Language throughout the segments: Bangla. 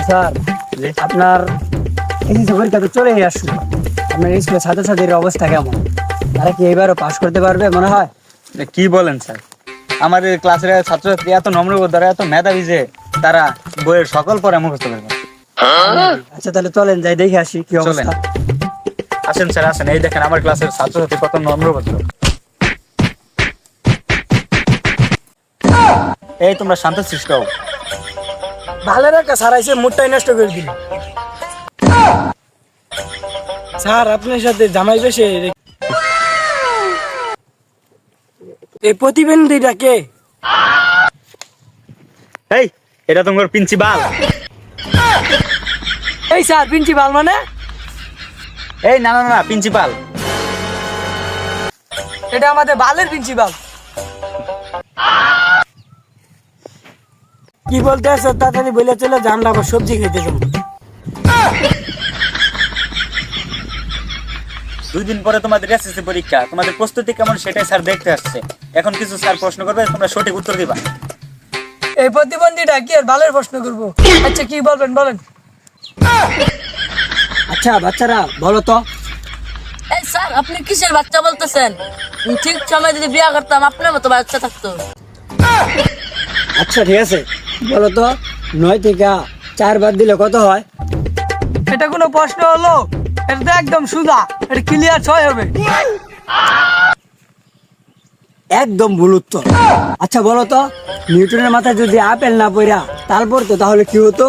স্যার আপনার এসএসসি পরীক্ষা তো চলেই আসলো, আপনার স্কুলের ছাত্রছাত্রীর অবস্থা কেমন? তারা কি এবারও পাশ করতে পারবে মনে হয়? কি বলেন স্যার, আমাদের ক্লাসের ছাত্রছাত্রী এত নম্রবোধ, এত মেধাবী যে তারা বইয়ের সকল পড়া মুখস্থ করবে। আচ্ছা তাহলে চলেন যাই দেখে আসি কি চলেন। অবস্থা। আসেন স্যার আসেন, এই দেখেন আমার ক্লাসের ছাত্রছাত্রী কত নম্রভদ্র। এই তোমরা শান্তশিষ্ট হও। ভালো রাখা স্যার আইসে মুডটাই নষ্ট করে দিল। স্যার আপনার সাথে জামাই বেশে এই প্রতিবন্ধীটা কে? এই এটা তোমার প্রিন্সিপাল। এই স্যার প্রিন্সিপাল মানে? এই না না না প্রিন্সিপাল। এটা আমাদের বালের প্রিন্সিপাল। কি বলতে আছো? তাড়াতাড়ি বলে চলে যান, আমরা আবার সবজি খেতে যাবো। 2 দিন পরে তোমাদের এসএসসি পরীক্ষা, তোমাদের প্রস্তুতি কেমন সেটাই স্যার দেখতে আসছে। এখন কিছু স্যার প্রশ্ন করবে, তোমরা সঠিক উত্তর দিবা। এই প্রতিবন্ধীটা কি আর বালের প্রশ্ন করবো? আচ্ছা কি বলবেন বলেন। আচ্ছা বাচ্চারা বলো তো। এই স্যার আপনি কিসের বাচ্চা বলতেছেন? ঠিক সময় যদি বিয়ে করতাম আপনার মতো বাচ্চা থাকতো। আচ্ছা ঠিক আছে, বলো তো 9 থেকে 4 বাদ দিলে কত হয়? এটা কোনো প্রশ্ন হলো? এটা তো একদম সোজা, এটা ক্লিয়ার 6 হবে। একদম ভুল উত্তর। আচ্ছা বলো তো, নিউটনের মাথায় যদি আপেল না পড়া তারপর তো তাহলে কি হতো?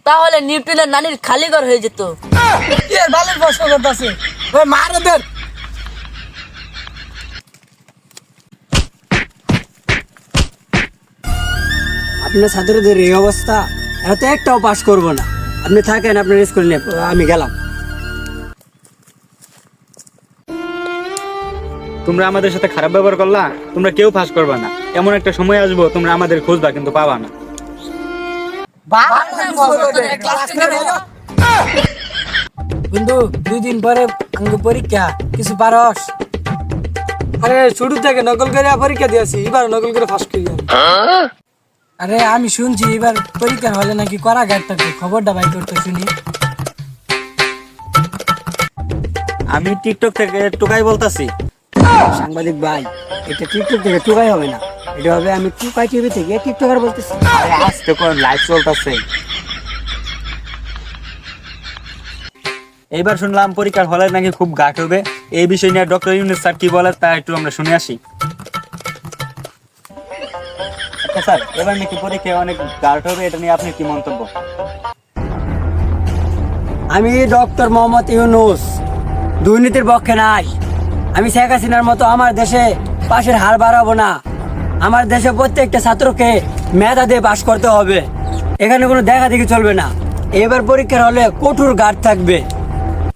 তাহলে নিউটনের নানির খালি ঘর হয়ে যেত। কি আর বালের প্রশ্ন করতেছে? ওই মার ওদের। আপনার ছাত্রদের এই অবস্থা, এরা তো একটাও পাস করবো না। আপনি থাকেন আপনার স্কুল নিয়ে, আমি গেলাম। তোমরা আমাদের সাথে খারাপ ব্যবহার করলা, তোমরা কেউ পাস করবে না। এমন একটা সময় আসবো তোমরা আমাদের খুঁজবা কিন্তু পাবা না। বন্ধু 2 দিন পরে পরীক্ষা, কিছু পারস? আরে শুরু থেকে নকল করে পরীক্ষা দিয়েছি, এবার নকল করে ফাঁস করি। আরে আমি শুনছি এবার পরীক্ষা হলে নাকি করা গাইড থাকবে, খবরটা বাই করতে শুনি। আমি টিকটক থেকে টুকাই বলতাছি। সাংবাদিক ভাই, এটা টিকটক থেকে টুকাই হবে না, এটা হবে আমি টুকাই টিভি থেকে টিকটকার বলতেছি। আরে আজকে কোন লাইভ চলতেছে। এইবার শুনলাম পরীক্ষার হলে নাকি খুব গাট হবে। এই বিষয় নিয়ে ডক্টর ইউনূস স্যার কি বলে তা একটু আমরা শুনে আসি। আচ্ছা স্যার, এবার নাকি পরীক্ষায় অনেক গাট হবে, এটা নিয়ে আপনি কি মন্তব্য? আমি ডক্টর মোহাম্মদ ইউনূস দুর্নীতির পক্ষে নাই। আমি শেখ হাসিনার মতো আমার দেশে পাশের হার বাড়াবো না। আমার দেশে প্রত্যেকটা ছাত্রকে মেধা দিয়ে পাশ করতে হবে, এখানে কোনো দেখা দেখি চলবে না। এবার পরীক্ষার হলে কঠোর গার্ড থাকবে,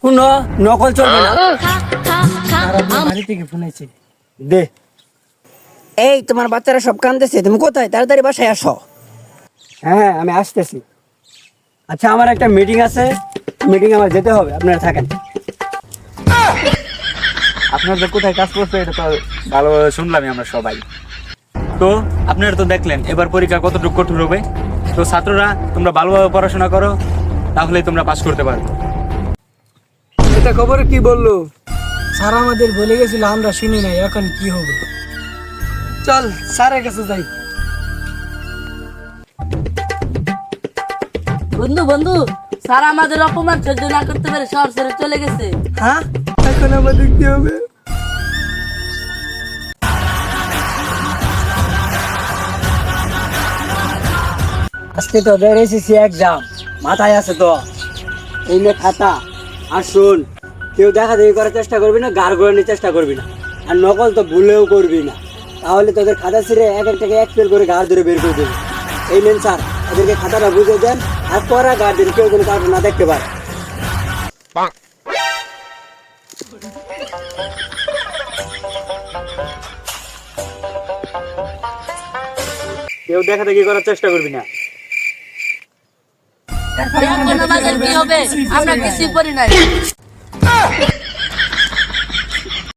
কোনো নকল চলবে না। বাড়ি থেকে ফোন আইছে, দে। এই তোমার বাচ্চারা সব কাঁদতেছে, তুমি কোথায়? তাড়াতাড়ি বাসায় আসো। হ্যাঁ আমি আসতেছি। আচ্ছা আমার একটা মিটিং আছে, মিটিং আমার যেতে হবে, আপনারা থাকেন। আপনাদের কোথায় কাজ করছে এটা তো ভালোভাবে শুনলামই আমরা সবাই। তো আপনারা তো দেখলেন এবার পরীক্ষা কতটুকু কঠোর হবে। তো ছাত্ররা তোমরা ভালোভাবে পড়াশোনা করো, তাহলেই তোমরা পাস করতে পারবে। এটা খবরে কি বললো? স্যার আমাদের বলে গেছিল, আমরা শুনি নাই, এখন কি হবে? চল স্যারের কাছে যাই। বন্ধু বন্ধু স্যার আমাদের অপমান সহ্য না করতে পেরে শহর ছেড়ে চলে গেছে। হ্যাঁ এখন আমাদের কি হবে? আজকে তো এসএসসি এক্সাম, মাথায় আছে তো? এই নে খাতা, আর শুন, কেউ দেখা দেখি করার চেষ্টা করবি না, গাড় ঘোরানোর চেষ্টা করবি না, আর নকল তো ভুলেও করবি না, তাহলে তোদের খাতা ছিঁড়ে এক একটাকে এক ফেল করে গাড় ধরে বের করে দেবে। এই নেন স্যার, এদেরকে খাতাটা বুঝে দেন, আর করা গাড় দেন, কেউ কোনো কারণ না দেখতে পারে। কেউ দেখা দেখি করার চেষ্টা করবি না। এখন আমাদের কি হবে? আমরা কিছুই করি নাই।